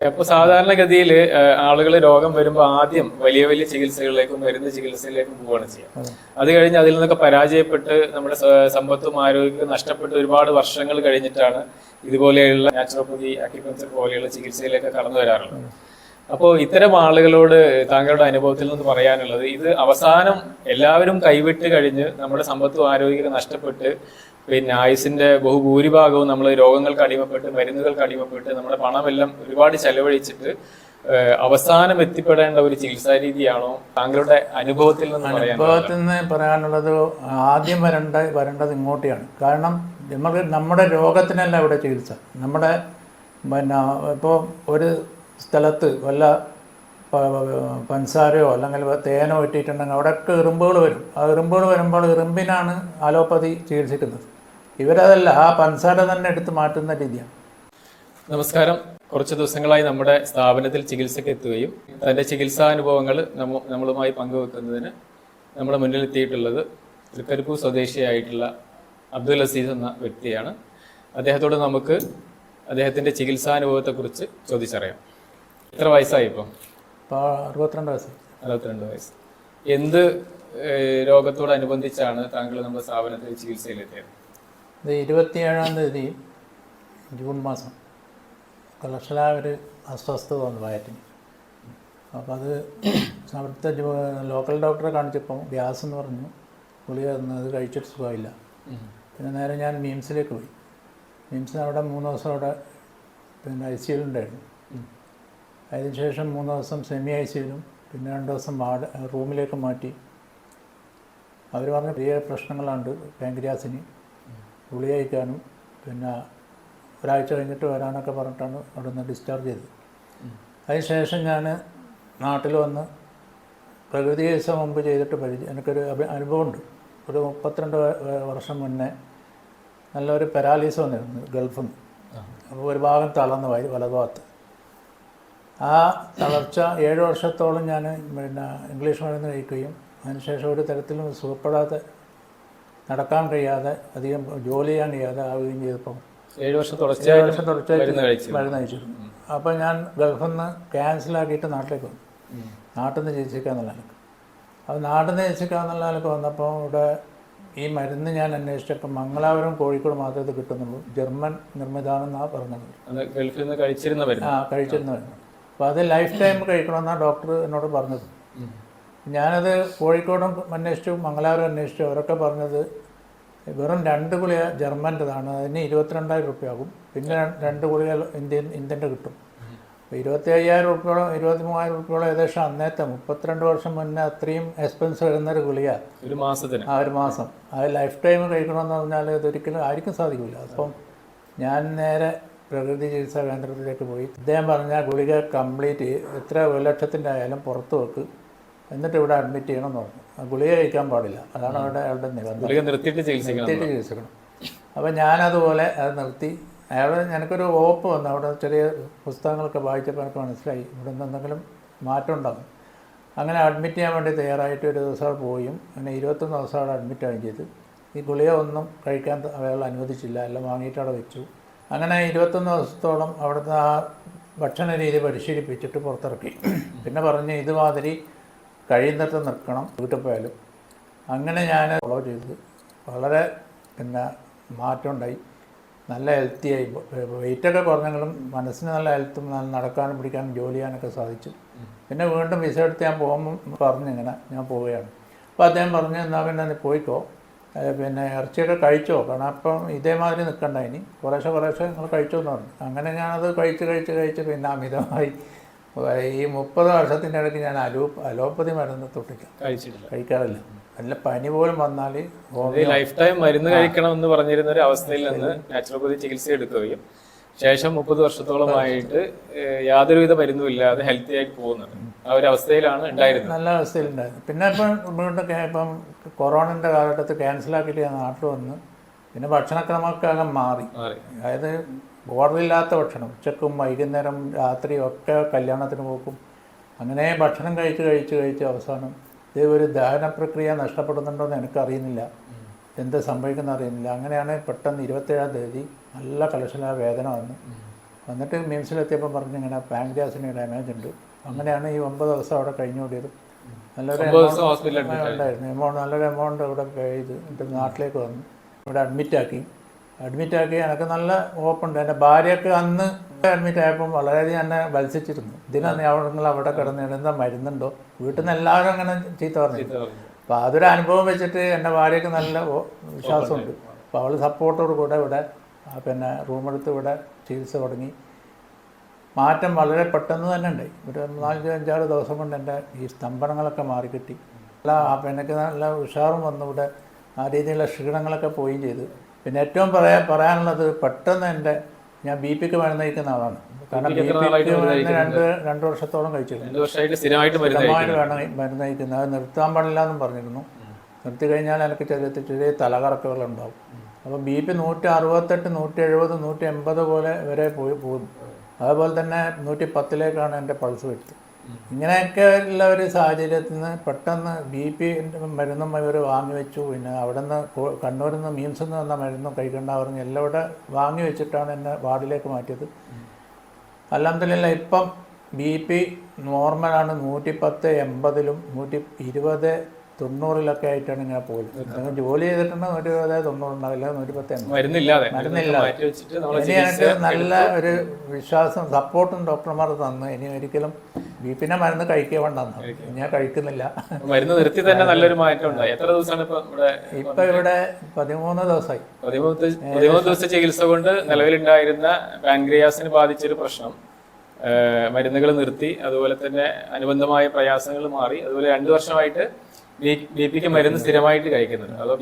അപ്പൊ സാധാരണഗതിയിൽ ആളുകൾ രോഗം വരുമ്പോൾ ആദ്യം വലിയ വലിയ ചികിത്സകളിലേക്കും മരുന്ന് ചികിത്സയിലേക്കും പോവുകയാണ് ചെയ്യുക. അത് കഴിഞ്ഞ് അതിൽ നിന്നൊക്കെ പരാജയപ്പെട്ട് നമ്മുടെ സമ്പത്തും ആരോഗ്യവും നഷ്ടപ്പെട്ട് ഒരുപാട് വർഷങ്ങൾ കഴിഞ്ഞിട്ടാണ് ഇതുപോലെയുള്ള നാച്ചുറോപ്പതി, അക്യുപഞ്ചർ പോലെയുള്ള ചികിത്സയിലേക്ക് കടന്നു വരാറുള്ളത്. അപ്പോൾ ഇത്തരം ആളുകളോട് താങ്കളുടെ അനുഭവത്തിൽ നിന്ന് പറയാനുള്ളത്, ഇത് അവസാനം എല്ലാവരും കൈവിട്ട് കഴിഞ്ഞ് നമ്മുടെ സമ്പത്തും ആരോഗ്യമൊക്കെ നഷ്ടപ്പെട്ട് പിന്നെ ആയുസിന്റെ ബഹുഭൂരിഭാഗവും നമ്മൾ രോഗങ്ങൾക്ക് അടിമപ്പെട്ട് മരുന്നുകൾക്ക് അടിമപ്പെട്ട് നമ്മുടെ പണമെല്ലാം ഒരുപാട് ചെലവഴിച്ചിട്ട് അവസാനം എത്തിപ്പെടേണ്ട ഒരു ചികിത്സാ രീതിയാണോ താങ്കളുടെ അനുഭവത്തിൽ നിന്ന് പറയാനുള്ളത്? ആദ്യം വരേണ്ടത് ഇങ്ങോട്ടാണ്. കാരണം നമ്മുടെ രോഗത്തിനല്ല ഇവിടെ ചികിത്സ. നമ്മുടെ ഇപ്പോൾ ഒരു സ്ഥലത്ത് വല്ല പഞ്ചസാരയോ അല്ലെങ്കിൽ തേനോ ഇട്ടിട്ടുണ്ടെങ്കിൽ അവിടെയൊക്കെ എറുമ്പുകൾ വരും. ആ എറുമ്പുകൾ വരുമ്പോൾ എറുമ്പിനാണ് അലോപ്പതി ചികിത്സിക്കുന്നത്. ഇവരതല്ല, ആ പഞ്ചസാര തന്നെ എടുത്ത് മാറ്റുന്ന രീതിയാണ്. നമസ്കാരം. കുറച്ച് ദിവസങ്ങളായി നമ്മുടെ സ്ഥാപനത്തിൽ ചികിത്സയ്ക്ക് എത്തുകയും തൻ്റെ ചികിത്സാനുഭവങ്ങൾ നമ്മളുമായി പങ്കുവെക്കുന്നതിന് നമ്മുടെ മുന്നിലെത്തിയിട്ടുള്ളത് തൃക്കരിപ്പൂർ സ്വദേശിയായിട്ടുള്ള അബ്ദുൽ അസീസ് എന്ന വ്യക്തിയാണ്. അദ്ദേഹത്തോട് നമുക്ക് അദ്ദേഹത്തിൻ്റെ ചികിത്സാനുഭവത്തെക്കുറിച്ച് ചോദിച്ചറിയാം. എത്ര വയസ്സായി ഇപ്പോൾ? 62 വയസ്സ്. 62 വയസ്സ്. എന്ത് രോഗത്തോടനുബന്ധിച്ചാണ് താങ്കൾ നമ്മുടെ സ്ഥാപനത്തിൽ ചികിത്സയിലെത്തിയത്? ഇത് 27-ാം തീയതി ജൂൺ മാസം കളക്ഷലായ ഒരു അസ്വസ്ഥത വന്നു വയറ്റിന്. അപ്പോൾ അത് അവിടുത്തെ ലോക്കൽ ഡോക്ടറെ കാണിച്ചപ്പോൾ ഗ്യാസ് എന്ന് പറഞ്ഞു. ഗുളിക അത് കഴിച്ചിട്ട് സുഖമില്ല. പിന്നെ നേരെ ഞാൻ മിംസിലേക്ക് പോയി. മിംസിന് അവിടെ 3 ദിവസം അവിടെ പിന്നെ ICU ഉണ്ടായിരുന്നു. അതിനുശേഷം 3 ദിവസം സെമി ICUവിലും പിന്നെ 2 ദിവസം റൂമിലേക്ക് മാറ്റി. അവർ പറഞ്ഞ ചെറിയ പ്രശ്നങ്ങളുണ്ട് പാൻക്രിയാസിന്, ഗുളിക കഴിക്കാനും പിന്നെ ഒരാഴ്ച കഴിഞ്ഞിട്ട് വരാനൊക്കെ പറഞ്ഞിട്ടാണ് അവിടെ നിന്ന് ഡിസ്ചാർജ് ചെയ്തത്. അതിനുശേഷം ഞാൻ നാട്ടിൽ വന്ന് പ്രകൃതി ചികിത്സ മുമ്പ് ചെയ്തിട്ട് എനിക്കൊരു അനുഭവമുണ്ട്. ഒരു 32 വർഷം മുന്നേ നല്ലൊരു പാരാലീസ് വന്നിരുന്നു ഗൾഫിൽ നിന്ന്. അപ്പോൾ ഒരു ഭാഗം തളർന്നു വലതുഭാഗത്ത്. ആ തളർച്ച 7 വർഷത്തോളം ഞാൻ പിന്നെ ഇംഗ്ലീഷ് മരുന്ന് കഴിക്കുകയും അതിനുശേഷം ഒരു തരത്തിലും സുഖപ്പെടാതെ നടക്കാൻ കഴിയാതെ അധികം ജോലി ചെയ്യാൻ കഴിയാതെ ആവുകയും ചെയ്തപ്പോൾ 7 വർഷം തുടർച്ചയായിട്ട് മരുന്ന് കഴിച്ചിരുന്നു. അപ്പോൾ ഞാൻ ഗൾഫിൽ നിന്ന് ക്യാൻസലാക്കിയിട്ട് നാട്ടിലേക്ക് വന്നു. നാട്ടിൽ നിന്ന് ചികിത്സിക്കാന്നുള്ള നിലക്ക്. അപ്പോൾ നാട്ടിൽ നിന്ന് ചികിത്സിക്കാന്നുള്ള നിലക്ക് വന്നപ്പോൾ ഇവിടെ ഈ മരുന്ന് ഞാൻ അന്വേഷിച്ചപ്പോൾ മംഗലാപുരം, കോഴിക്കോട് മാത്രമേ ഇത് കിട്ടുന്നുള്ളൂ. ജർമ്മൻ നിർമ്മിതാണെന്നാണ് പറഞ്ഞത്. ഗൾഫിൽ നിന്ന് കഴിച്ചിരുന്ന മരുന്ന്. അപ്പോൾ അത് ലൈഫ് ടൈം കഴിക്കണമെന്നാണ് ഡോക്ടർ എന്നോട് പറഞ്ഞത്. ഞാനത് കോഴിക്കോടും അന്വേഷിച്ചു, മംഗലാപുരം അന്വേഷിച്ചു. അവരൊക്കെ പറഞ്ഞത് വെറും 2 ഗുളിക ജർമ്മൻ്റെതാണ്, അതിന് 22,000 രൂപയാകും. പിന്നെ 2 ഗുളിക ഇന്ത്യൻ്റെ കിട്ടും. അപ്പോൾ 25,000 രൂപയോളം 23,000 രൂപയോളം ഏകദേശം അന്നേത്തെ 32 വർഷം മുന്നേ അത്രയും എക്സ്പെൻസ് വരുന്നൊരു ഗുളിക ഒരു മാസത്തിന്. ഒരു മാസം അത് ലൈഫ് ടൈം കഴിക്കണമെന്ന് പറഞ്ഞാൽ ഇതൊരിക്കലും ആർക്കും സാധിക്കില്ല. അപ്പം ഞാൻ നേരെ പ്രകൃതി ചികിത്സാ കേന്ദ്രത്തിലേക്ക് പോയി. അദ്ദേഹം പറഞ്ഞ ഗുളിക കംപ്ലീറ്റ് എത്ര 1 ലക്ഷത്തിൻ്റെ ആയാലും പുറത്ത് വെക്ക്, എന്നിട്ട് ഇവിടെ അഡ്മിറ്റ് ചെയ്യണമെന്ന് പറഞ്ഞു. ഗുളിക കഴിക്കാൻ പാടില്ല, അതാണ് അയാളുടെ നിബന്ധന. നിർത്തിയിട്ട് ചികിത്സിക്കണം. അപ്പോൾ ഞാനതുപോലെ അത് നിർത്തി. എനിക്കൊരു ഓപ്പ് വന്നു. അവിടെ ചെറിയ പുസ്തകങ്ങളൊക്കെ വായിച്ചപ്പോൾ എനിക്ക് മനസ്സിലായി ഇവിടെ നിന്ന് എന്തെങ്കിലും മാറ്റം ഉണ്ടാകും. അങ്ങനെ അഡ്മിറ്റ് ചെയ്യാൻ വേണ്ടി തയ്യാറായിട്ട് ഒരു ദിവസം അവിടെ പോയും അങ്ങനെ 21 ദിവസം അവിടെ അഡ്മിറ്റ് ആവുകയും ചെയ്ത്. ഈ ഗുളിക ഒന്നും കഴിക്കാൻ അയാൾ അനുവദിച്ചില്ല, എല്ലാം വാങ്ങിയിട്ട് അവിടെ വെച്ചു. അങ്ങനെ 21 ദിവസത്തോളം അവിടുത്തെ ആ ഭക്ഷണ രീതി പരിശീലിപ്പിച്ചിട്ട് പുറത്തിറക്കി. പിന്നെ പറഞ്ഞ് ഇതുമാതിരി കഴിയുന്നിടത്ത് നിൽക്കണം വീട്ടിൽ പോയാലും. അങ്ങനെ ഞാൻ ഫോളോ ചെയ്ത് വളരെ പിന്നെ മാറ്റം ഉണ്ടായി. നല്ല ഹെൽത്തിയായി. വെയിറ്റൊക്കെ കുറഞ്ഞെങ്കിലും മനസ്സിന് നല്ല ഹെൽത്തും നടക്കാനും പിടിക്കാനും ജോലി ചെയ്യാനൊക്കെ സാധിച്ചു. പിന്നെ വീണ്ടും വിസ എടുത്ത് ഞാൻ പോകുമ്പോൾ പറഞ്ഞിങ്ങനെ ഞാൻ പോവുകയാണ്. അപ്പോൾ അദ്ദേഹം പറഞ്ഞു എന്നാൽ പിന്നെ നീ പോയിക്കോ, പിന്നെ ഇറച്ചിയൊക്കെ കഴിച്ചോ, കാരണം അപ്പം ഇതേമാതിരി നിൽക്കണ്ട, ഇനി കുറേശ്ശെ നിങ്ങൾ കഴിച്ചോ എന്ന് പറഞ്ഞു. അങ്ങനെ ഞാനത് കഴിച്ച് പിന്നെ അമിതമായി ഈ 30 വർഷത്തിൻ്റെ ഇടയ്ക്ക് ഞാൻ അലോപ്പതി മരുന്ന് കഴിക്കാറില്ല. നല്ല പനി പോലും വന്നാൽ ലൈഫ് ടൈം മരുന്ന് കഴിക്കണം എന്ന് പറഞ്ഞിരുന്ന ഒരു അവസ്ഥയിൽ നിന്ന് നാച്ചുറോപ്പതി ചികിത്സ എടുക്കുകയും ശേഷം 30 വർഷത്തോളമായിട്ട് യാതൊരുവിധ മരുന്നുമില്ലാതെ ഹെൽത്തി ആയിട്ട് പോകുന്നുണ്ട്. ആ ഒരു അവസ്ഥയിലാണ് ഉണ്ടായിരുന്നത്. നല്ല അവസ്ഥയിലുണ്ടായിരുന്നു. പിന്നെ ഇപ്പം കൊറോണൻ്റെ കാലഘട്ടത്തിൽ ക്യാൻസലാക്കിയിട്ട് ഞാൻ നാട്ടിൽ വന്ന് പിന്നെ ഭക്ഷണക്രമമൊക്കെ മാറി. അതായത് ബോർഡറില്ലാത്ത ഭക്ഷണം, ഉച്ചക്കും വൈകുന്നേരം രാത്രിയും ഒക്കെ കല്യാണത്തിന് പോക്കും, അങ്ങനെ ഭക്ഷണം കഴിച്ച് അവസാനം ഇത് ഒരു ദഹന പ്രക്രിയ നഷ്ടപ്പെടുന്നുണ്ടോ എന്ന് എനിക്കറിയുന്നില്ല, എന്ത് സംഭവിക്കുന്ന അറിയുന്നില്ല. അങ്ങനെയാണ് പെട്ടെന്ന് 27-ാം തീയതി നല്ല കളക്ഷനായ വേദന വന്നു. എന്നിട്ട് മിംസിലെത്തിയപ്പോൾ പറഞ്ഞു ഇങ്ങനെ പാങ്ക്രിയാസിന് ഡാമേജ് ഉണ്ട്. അങ്ങനെയാണ് ഈ 9 ദിവസം അവിടെ കഴിഞ്ഞുകൂടിയത്. നല്ലൊരു ഉണ്ടായിരുന്നു എമൗണ്ട്, നല്ലൊരു എമൗണ്ട് ഇവിടെ പേ ചെയ്ത് എന്നിട്ട് നാട്ടിലേക്ക് വന്നു. ഇവിടെ അഡ്മിറ്റാക്കി എനിക്ക് നല്ല ഹോപ്പുണ്ട്. എൻ്റെ ഭാര്യയൊക്കെ അന്ന് അഡ്മിറ്റ് ആയപ്പോൾ വളരെയധികം എന്നെ വത്സിച്ചിരുന്നു. ഇതിനന്ന് നിങ്ങൾ അവിടെ കിടന്ന് എന്താ മരുന്നുണ്ടോ, വീട്ടിൽ നിന്ന് എല്ലാവരും അങ്ങനെ ചീത്ത പറഞ്ഞു. അപ്പോൾ അതൊരു അനുഭവം വെച്ചിട്ട് എൻ്റെ ഭാര്യയ്ക്ക് നല്ല വിശ്വാസമുണ്ട്. അപ്പോൾ അവൾ സപ്പോർട്ടോട് കൂടെ ഇവിടെ പിന്നെ റൂമെടുത്ത് ഇവിടെ ചികിത്സ തുടങ്ങി. മാറ്റം വളരെ പെട്ടെന്ന് തന്നെ ഉണ്ടായി. ഒരു 4-5 ദിവസം കൊണ്ട് എൻ്റെ ഈ സ്തംഭനങ്ങളൊക്കെ മാറിക്കിട്ടി. എനിക്ക് നല്ല ഉഷാറും വന്നു. ഇവിടെ ആ രീതിയിലുള്ള ക്ഷീണങ്ങളൊക്കെ പോവുകയും ചെയ്തു. പിന്നെ ഏറ്റവും പറയാനുള്ളത് പെട്ടെന്ന് ഞാൻ BP-ക്ക് മരുന്ന് കഴിക്കുന്ന ആളാണ്. കാരണം BP-ക്ക് മരുന്ന് 2 വർഷത്തോളം കഴിച്ചിരുന്നു. സ്ഥിരമായിട്ട് മരുന്ന് കഴിക്കുന്നത്. അത് നിർത്താൻ പാടില്ല എന്നും പറഞ്ഞിരുന്നു. നിർത്തി കഴിഞ്ഞാൽ എനിക്ക് ചെറിയ തലകറക്കുകളുണ്ടാവും. അപ്പോൾ BP 168, 170, 180 പോലെ വരെ പോകും. അതുപോലെ തന്നെ 110ലേക്കാണ് എൻ്റെ പൾസ് വെച്ചത്. ഇങ്ങനെയൊക്കെ ഉള്ള ഒരു സാഹചര്യത്തിൽ നിന്ന് പെട്ടെന്ന് BP മരുന്നും ഇവർ വാങ്ങി വെച്ചു. പിന്നെ അവിടെ നിന്ന് കണ്ണൂരിൽ നിന്ന് മീംസിൽ നിന്ന് വന്ന മരുന്നും കഴിക്കേണ്ട പറഞ്ഞ് എല്ലാം ഇവിടെ വാങ്ങി വെച്ചിട്ടാണ് എന്നെ വാർഡിലേക്ക് മാറ്റിയത്. അൽഹംദുലില്ലാ ഇപ്പം BP നോർമലാണ്. 110, 80-ലും 120, 90-ലൊക്കെ ആയിട്ടാണ് ഇങ്ങനെ പോകുന്നത്. ജോലി ചെയ്തിട്ടുണ്ട് 120, 90 ഉണ്ടാവില്ല, 110 മരുന്നില്ലാതെ. ഇനി എനിക്ക് നല്ല ഒരു വിശ്വാസം സപ്പോർട്ടും ഡോക്ടർമാർ തന്നു. ഇനി ഒരിക്കലും BP-നെ മരുന്ന് കഴിക്കേണ്ടെന്ന് ഞാൻ കഴിക്കുന്നില്ല. മരുന്ന് നിർത്തി തന്നെ നല്ലൊരു മാറ്റം ഉണ്ടായി. എത്ര ദിവസമാണ് ഇപ്പൊ ഇവിടെ 13 ദിവസമായി. 13 ദിവസ ചികിത്സ കൊണ്ട് നിലവിലുണ്ടായിരുന്ന പാൻക്രിയാസിന് ബാധിച്ചൊരു പ്രശ്നം മരുന്നുകൾ നിർത്തി. അതുപോലെ തന്നെ അനുബന്ധമായ പ്രയാസങ്ങൾ മാറി. അതുപോലെ 2 വർഷമായിട്ട് BP-ക്ക് മരുന്ന് സ്ഥിരമായിട്ട് കഴിക്കുന്നുണ്ട്. അപ്പോൾ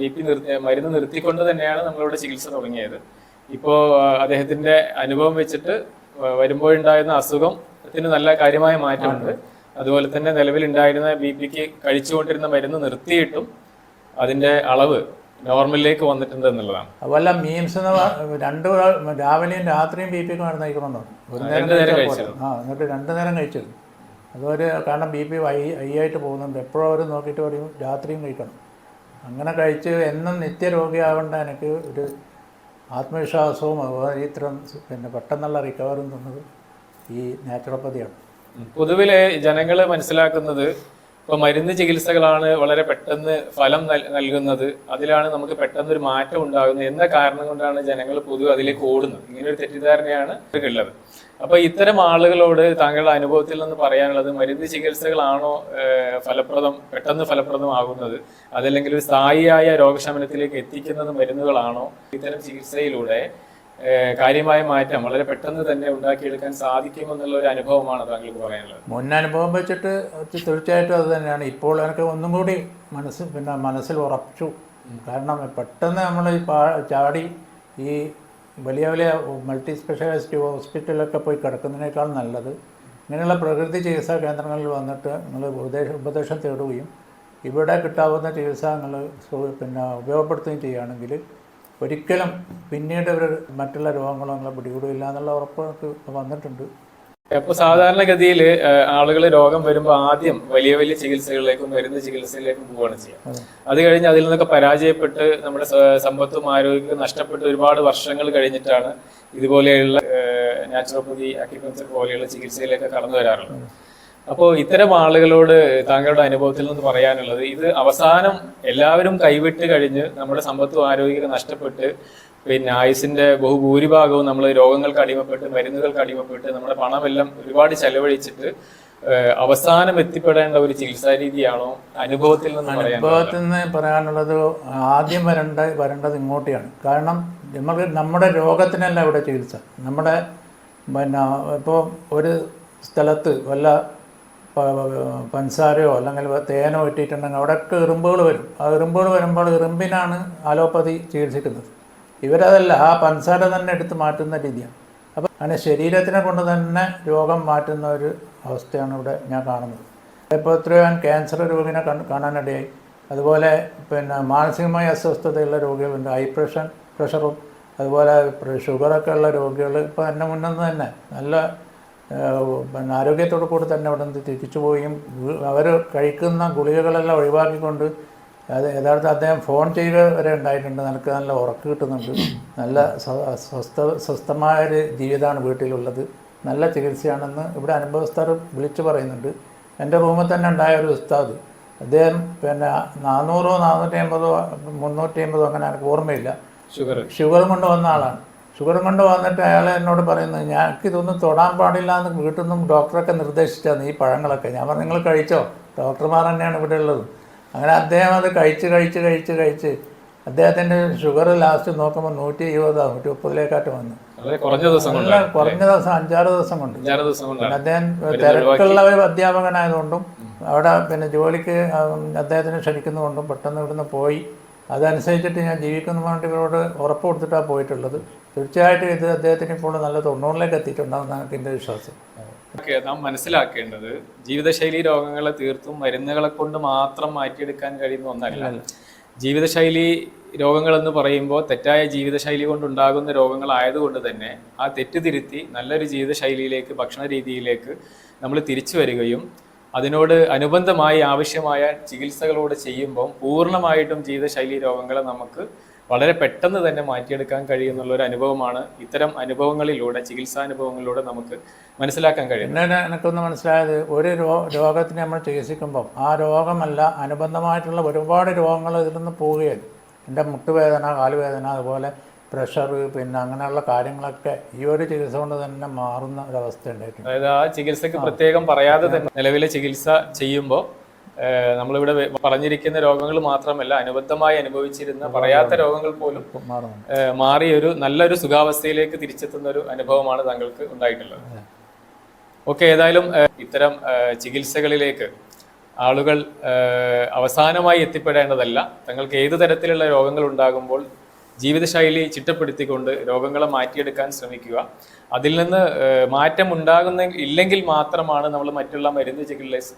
മരുന്ന് നിർത്തിക്കൊണ്ട് തന്നെയാണ് നമ്മളിവിടെ ചികിത്സ തുടങ്ങിയത്. ഇപ്പോൾ അദ്ദേഹത്തിന്റെ അനുഭവം വെച്ചിട്ട് വരുമ്പോഴുണ്ടായിരുന്ന അസുഖത്തിന് നല്ല കാര്യമായ മാറ്റമുണ്ട്. അതുപോലെ തന്നെ നിലവിലുണ്ടായിരുന്ന BP-ക്ക് കഴിച്ചുകൊണ്ടിരുന്ന മരുന്ന് നിർത്തിയിട്ടും അതിന്റെ അളവ് നോർമലിലേക്ക് വന്നിട്ടുണ്ട് എന്നുള്ളതാണ്. അതുപോലെ മീംസ് രാവിലെയും രാത്രിയും BP-ക്ക് മരുന്ന് കഴിക്കണമെന്നോ എന്നിട്ട് 2 നേരം കഴിച്ചിരുന്നു. കാരണം BP ഹൈയായിട്ട് പോകുന്നുണ്ട്. എപ്പോഴും അവർ നോക്കിയിട്ട് പറയും രാത്രിയും കഴിക്കണം. അങ്ങനെ കഴിച്ച് എന്നും നിത്യരോഗിയാവേണ്ട എനിക്ക് ഒരു ആത്മവിശ്വാസവും അതുപോലെ ഇത്തരം പിന്നെ പെട്ടെന്നുള്ള റിക്കവറും തന്നത് ഈ നാച്ചുറോപ്പതിയാണ്. പൊതുവിലെ ജനങ്ങൾ മനസ്സിലാക്കുന്നത് ഇപ്പോൾ മരുന്ന് ചികിത്സകളാണ് വളരെ പെട്ടെന്ന് ഫലം നൽകുന്നത്, അതിലാണ് നമുക്ക് പെട്ടെന്നൊരു മാറ്റം ഉണ്ടാകുന്നത് എന്ന കാരണം കൊണ്ടാണ് ജനങ്ങൾ പൊതുവെ അതിലേക്ക് ഓടുന്നത്. ഇങ്ങനൊരു തെറ്റിദ്ധാരണയാണ് ഉള്ളത്. അപ്പൊ ഇത്തരം ആളുകളോട് താങ്കളുടെ അനുഭവത്തിൽ നിന്ന് പറയാനുള്ളത്, മരുന്ന് ചികിത്സകളാണോ പെട്ടെന്ന് ഫലപ്രദമാകുന്നത്, അതല്ലെങ്കിൽ ഒരു സ്ഥായിയായ രോഗശമനത്തിലേക്ക് എത്തിക്കുന്നത് മരുന്നുകളാണോ? ഇത്തരം ചികിത്സയിലൂടെ കാര്യമായ മാറ്റം വളരെ പെട്ടെന്ന് തന്നെ ഉണ്ടാക്കിയെടുക്കാൻ സാധിക്കുമെന്നുള്ള ഒരു അനുഭവമാണ് താങ്കൾക്ക് പറയാനുള്ളത്? മുൻ അനുഭവം വെച്ചിട്ട് തീർച്ചയായിട്ടും അത് തന്നെയാണ്. ഇപ്പോൾ എനിക്ക് ഒന്നും കൂടി മനസ്സിൽ ഉറച്ചു. കാരണം പെട്ടെന്ന് നമ്മൾ ചാടി ഈ വലിയ മൾട്ടി സ്പെഷ്യാലിറ്റി ഹോസ്പിറ്റലിലൊക്കെ പോയി കിടക്കുന്നതിനേക്കാൾ നല്ലത് ഇങ്ങനെയുള്ള പ്രകൃതി ചികിത്സാ കേന്ദ്രങ്ങളിൽ വന്നിട്ട് നിങ്ങൾ ഉപദേശം തേടുകയും ഇവിടെ കിട്ടാവുന്ന ചികിത്സ നിങ്ങൾ ഉപയോഗപ്പെടുത്തുകയും ചെയ്യുകയാണെങ്കിൽ ഒരിക്കലും പിന്നീട് മറ്റുള്ള രോഗങ്ങളോ നിങ്ങളെ പിടികൂടില്ല എന്നുള്ള ഉറപ്പ് വന്നിട്ടുണ്ട്. അപ്പോൾ സാധാരണഗതിയിൽ ആളുകൾ രോഗം വരുമ്പോൾ ആദ്യം വലിയ ചികിത്സകളിലേക്കും മരുന്ന് ചികിത്സയിലേക്കും പോവുകയാണ് ചെയ്യുക. അത് കഴിഞ്ഞ് അതിൽ നിന്നൊക്കെ പരാജയപ്പെട്ട് നമ്മുടെ സമ്പത്തും ആരോഗ്യവും നഷ്ടപ്പെട്ട് ഒരുപാട് വർഷങ്ങൾ കഴിഞ്ഞിട്ടാണ് ഇതുപോലെയുള്ള നാച്ചുറോപ്പതി, അക്യുപങ്ചർ പോലെയുള്ള ചികിത്സയിലേക്ക് കടന്നു വരാറുള്ളത്. അപ്പോൾ ഇത്തരം ആളുകളോട് താങ്കളുടെ അനുഭവത്തിൽ നിന്ന് പറയാനുള്ളത്, ഇത് അവസാനം എല്ലാവരും കൈവിട്ട് കഴിഞ്ഞ് നമ്മുടെ സമ്പത്തും ആരോഗ്യമൊക്കെ നഷ്ടപ്പെട്ട് പിന്നെ ആയുസിന്റെ ബഹുഭൂരിഭാഗവും നമ്മൾ രോഗങ്ങൾക്ക് അടിമപ്പെട്ട് മരുന്നുകൾക്ക് അടിമപ്പെട്ട് നമ്മുടെ പണമെല്ലാം ഒരുപാട് ചെലവഴിച്ചിട്ട് അവസാനം എത്തിപ്പെടേണ്ട ഒരു ചികിത്സാ രീതിയാണോ അനുഭവത്തിൽ നിന്ന് പറയാനുള്ളത്? ആദ്യം വരേണ്ടത് ഇങ്ങോട്ടാണ്. കാരണം നമ്മുടെ രോഗത്തിനല്ല ഇവിടെ ചികിത്സ. നമ്മുടെ ഇപ്പോൾ ഒരു സ്ഥലത്ത് വല്ല പഞ്ചസാരയോ അല്ലെങ്കിൽ തേനോ ഇട്ടിട്ടുണ്ടെങ്കിൽ അവിടെയൊക്കെ എറുമ്പുകൾ വരും. ആ എറുമ്പുകൾ വരുമ്പോൾ എറുമ്പിനാണ് അലോപ്പതി ചികിത്സിക്കുന്നത്. ഇവരതല്ല, ആ പഞ്ചസാര തന്നെ എടുത്ത് മാറ്റുന്ന രീതിയാണ്. അപ്പം അങ്ങനെ ശരീരത്തിനെ കൊണ്ട് തന്നെ രോഗം മാറ്റുന്ന ഒരു അവസ്ഥയാണ് ഇവിടെ ഞാൻ കാണുന്നത്. ഇപ്പോൾ എത്രയോ ക്യാൻസർ രോഗിനെ കാണാനിടയായി. അതുപോലെ മാനസികമായ അസ്വസ്ഥതയുള്ള രോഗികളുണ്ട്. ഹൈ പ്രഷറും അതുപോലെ ഷുഗറൊക്കെ ഉള്ള രോഗികൾ ഇപ്പോൾ എന്നെ മുന്നെന്ന് തന്നെ നല്ല ആരോഗ്യത്തോടു കൂടി തന്നെ അവിടെ നിന്ന് തിരിച്ചു പോവുകയും അവർ കഴിക്കുന്ന ഗുളികകളെല്ലാം ഒഴിവാക്കിക്കൊണ്ട് അത് യഥാർത്ഥം അദ്ദേഹം ഫോൺ ചെയ്യുക വരെ ഉണ്ടായിട്ടുണ്ട്. നിനക്ക് നല്ല ഉറക്ക് കിട്ടുന്നുണ്ട്, നല്ല സ്വസ്ഥമായൊരു ജീവിതമാണ് വീട്ടിലുള്ളത്, നല്ല ചികിത്സയാണെന്ന് ഇവിടെ അനുഭവസ്ഥർ വിളിച്ചു പറയുന്നുണ്ട്. എൻ്റെ റൂമിൽ തന്നെ ഉണ്ടായ ഒരു ഉസ്താദ്, അദ്ദേഹം പിന്നെ 400, 450, 350 അങ്ങനെ എനിക്ക് ഓർമ്മയില്ല, ഷുഗർ കൊണ്ട് വന്ന ആളാണ്. ഷുഗർ കൊണ്ട് വന്നിട്ട് അയാൾ എന്നോട് പറയുന്നത്, ഞങ്ങൾക്കിതൊന്നും തൊടാൻ പാടില്ല എന്ന് വീട്ടിൽ നിന്നും ഡോക്ടറൊക്കെ നിർദ്ദേശിച്ചാണ് ഈ പഴങ്ങളൊക്കെ. ഞാൻ പറഞ്ഞു നിങ്ങൾ കഴിച്ചോ, ഡോക്ടർമാർ തന്നെയാണ് ഇവിടെ ഉള്ളത്. അങ്ങനെ അദ്ദേഹം അത് കഴിച്ച് അദ്ദേഹത്തിൻ്റെ ഷുഗർ ലാസ്റ്റ് നോക്കുമ്പോൾ 120, 130 വന്നു. കുറഞ്ഞ ദിവസം 5-6 ദിവസം കൊണ്ട്. അദ്ദേഹം തിരക്കുള്ള ഒരു അധ്യാപകനായതുകൊണ്ടും അവിടെ പിന്നെ ജോലിക്ക് അദ്ദേഹത്തിന് ക്ഷണിക്കുന്നതുകൊണ്ടും പെട്ടെന്ന് ഇവിടുന്ന് പോയി. അതനുസരിച്ചിട്ട് ഞാൻ ജീവിക്കുന്ന വേണ്ടി ഇവരോട് ഉറപ്പ് കൊടുത്തിട്ടാണ് പോയിട്ടുള്ളത്. തീർച്ചയായിട്ടും ഇത് അദ്ദേഹത്തിന് ഇപ്പോൾ നല്ല 90-ലേക്ക് എത്തിയിട്ടുണ്ടാകുമെന്നാണ് എൻ്റെ വിശ്വാസം. നാം മനസ്സിലാക്കേണ്ടത് ജീവിതശൈലി രോഗങ്ങളെ തീർത്തും മരുന്നുകളെ കൊണ്ട് മാത്രം മാറ്റിയെടുക്കാൻ കഴിയുന്ന ഒന്നല്ല. ജീവിതശൈലി രോഗങ്ങൾ എന്ന് പറയുമ്പോൾ തെറ്റായ ജീവിതശൈലി കൊണ്ടുണ്ടാകുന്ന രോഗങ്ങളായതുകൊണ്ട് തന്നെ ആ തെറ്റ് തിരുത്തി നല്ലൊരു ജീവിതശൈലിയിലേക്ക്, ഭക്ഷണ രീതിയിലേക്ക് നമ്മൾ തിരിച്ചു വരികയും അതിനോട് അനുബന്ധമായി ആവശ്യമായ ചികിത്സകളോട് ചെയ്യുമ്പോൾ പൂർണ്ണമായിട്ടും ജീവിതശൈലി രോഗങ്ങളെ നമുക്ക് വളരെ പെട്ടെന്ന് തന്നെ മാറ്റിയെടുക്കാൻ കഴിയുന്നുള്ളൊരു അനുഭവമാണ് ഇത്തരം അനുഭവങ്ങളിലൂടെ, ചികിത്സാനുഭവങ്ങളിലൂടെ നമുക്ക് മനസ്സിലാക്കാൻ കഴിയും. പിന്നെ എനിക്കൊന്ന് മനസ്സിലായത്, ഒരു രോഗത്തിന് നമ്മൾ ചികിത്സിക്കുമ്പം ആ രോഗമല്ല അനുബന്ധമായിട്ടുള്ള ഒരുപാട് രോഗങ്ങൾ ഇതിൽ നിന്ന് പോവുകയാണ്. എൻ്റെ മുട്ടുവേദന, കാലുവേദന, അതുപോലെ പ്രഷർ, പിന്നെ അങ്ങനെയുള്ള കാര്യങ്ങളൊക്കെ ഈ ഒരു ചികിത്സ കൊണ്ട് തന്നെ മാറുന്ന ഒരവസ്ഥ ഉണ്ടായിട്ടുണ്ട്. അതായത് ആ ചികിത്സക്ക് പ്രത്യേകം പറയാതെ തന്നെ നിലവിലെ ചികിത്സ ചെയ്യുമ്പോൾ നമ്മളിവിടെ പറഞ്ഞിരിക്കുന്ന രോഗങ്ങൾ മാത്രമല്ല, അനുബന്ധമായി അനുഭവിച്ചിരുന്ന പറയാത്ത രോഗങ്ങൾ പോലും മാറി ഒരു നല്ലൊരു സുഖാവസ്ഥയിലേക്ക് തിരിച്ചെത്തുന്ന ഒരു അനുഭവമാണ് താങ്കൾക്ക് ഉണ്ടായിട്ടുള്ളത്. ഓക്കെ, ഏതായാലും ഇത്തരം ചികിത്സകളിലേക്ക് ആളുകൾ അവസാനമായി എത്തിപ്പെടേണ്ടതല്ല. തങ്ങൾക്ക് ഏത് തരത്തിലുള്ള രോഗങ്ങൾ ഉണ്ടാകുമ്പോൾ ജീവിതശൈലി ചിട്ടപ്പെടുത്തിക്കൊണ്ട് രോഗങ്ങളെ മാറ്റിയെടുക്കാൻ ശ്രമിക്കുക. അതിൽ നിന്ന് മാറ്റം ഇല്ലെങ്കിൽ മാത്രമാണ് നമ്മൾ മറ്റുള്ള മരുന്ന്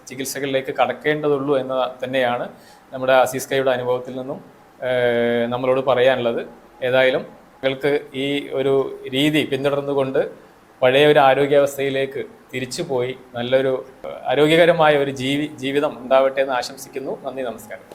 ചികിത്സകളിലേക്ക് കടക്കേണ്ടതുള്ളൂ എന്ന് തന്നെയാണ് നമ്മുടെ അസീസ് കയുടെ അനുഭവത്തിൽ നിന്നും നമ്മളോട് പറയാനുള്ളത്. ഏതായാലും നിങ്ങൾക്ക് ഈ ഒരു രീതി പിന്തുടർന്നുകൊണ്ട് പഴയ ഒരു ആരോഗ്യാവസ്ഥയിലേക്ക് തിരിച്ചു പോയി നല്ലൊരു ആരോഗ്യകരമായ ഒരു ജീവിതം ഉണ്ടാവട്ടെ എന്ന് ആശംസിക്കുന്നു. നന്ദി, നമസ്കാരം.